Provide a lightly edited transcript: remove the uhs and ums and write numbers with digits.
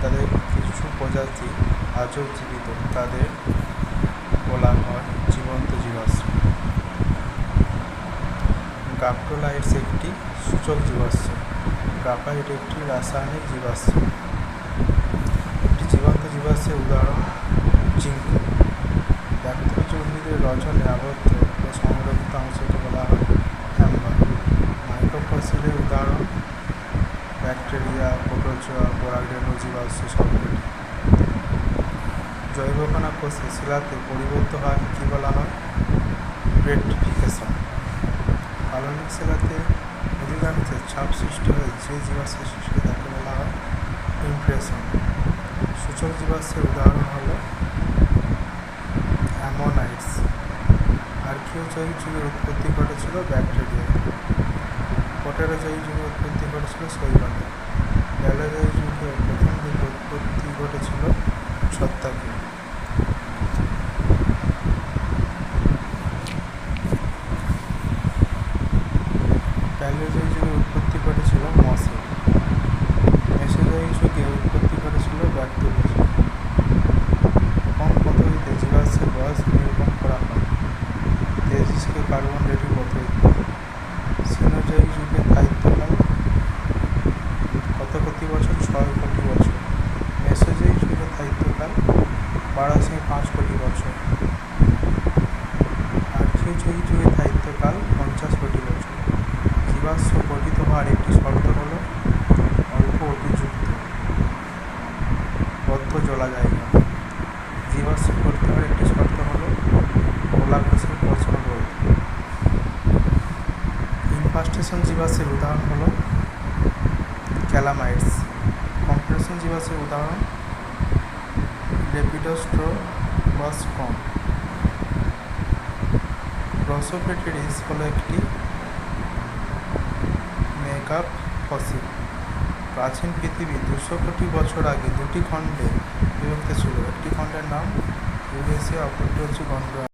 তাদের কিছু প্রজাতি আজও জীবিত, তাদের বলা হয় জীবন্ত জীবাশ্ম। গ্রাফটোলাইটস একটি সূচক জীবাশ্ম। গ্রাফাইট একটি রাসায়নিক জীবাশ্ম। একটি জীবন্ত জীবাশ্মের উদাহরণ জিঙ্ক। ব্যক্তিজ উদ্ভিদের রজনে আবদ্ধ বা সংরক্ষিত অংশকে বলা হয় অ্যাম্বার। মাইক্রোফসিলের উদাহরণ ব্যাকটেরিয়া, প্রোটোজোয়া, পরাগরেণু জীবাশ্ম সবগুলি। জৈবকণা কোষে শিলাতে পরিবর্তিত হওয়াকে কী বলা হয়? পেট্রিফিকেশন। পাললিক শিলাতে অধিকাংশের ছাপ সৃষ্টি হয়ে যে জীবাশ্ম সৃষ্টি তাকে বলা হয় ইমপ্রেশন। সূচক জীবাশ্মের উদাহরণ হল অ্যামোনাইটস। আর্কিওজয়িক যুগের উৎপত্তি ঘটেছিল ব্যাকটেরিয়ায়। পটেরোজয়িক যুগে উৎপত্তি ঘটেছিল শৈবালে। প্যালিওজয়িক যুগে প্রথম দিকে উৎপত্তি ঘটেছিল ছত্রাকে। প্যালিওজয়িক যুগে উৎপত্তি ঘটেছিল মসে। মেসোজয়িক যুগে উৎপত্তি ঘটেছিল ব্যাকটেরিয়া। কোন পদ্ধতিতে জীবাশ্মের বয়স নিরূপণ করা হয়? তেজিসকে কার্বন ডেটিং পদ্ধতি। সিনোজয়িক যুগের দায়িত্বকাল কত কোটি বছর? 6 কোটি বছর। মেসোজয়িক যুগের দায়িত্বকাল 12.5 কোটি বছর। আর্কিওজয়িক যুগের দায়িত্বকাল 50 কোটি বছর। জীবাশ্ম গঠিত হওয়ার একটি শর্ত হল অল্প অতিযুক্ত বদ্ধ জলা জায়গা। জীবাশ্ম গঠিত হওয়ার একটি শর্ত হল গোলাকোষের পচন রোধ। ইনফাস্টেশন জীবাশ্মের উদাহরণ হল ক্যালামাইটস। কম্প্রেশন জীবাশ্মের উদাহরণ লেপিডোস্ট্রোবাস্টম। গ্রসোপেটেরিস হল একটি মেগা ফসিল। প্রাচীন পৃথিবী 200 কোটি বছর আগে দুটি খণ্ডে বিভক্ত ছিল। একটি খণ্ডের নাম ইউরেশিয়া, অপরটি হচ্ছে গন্ডোয়ানা।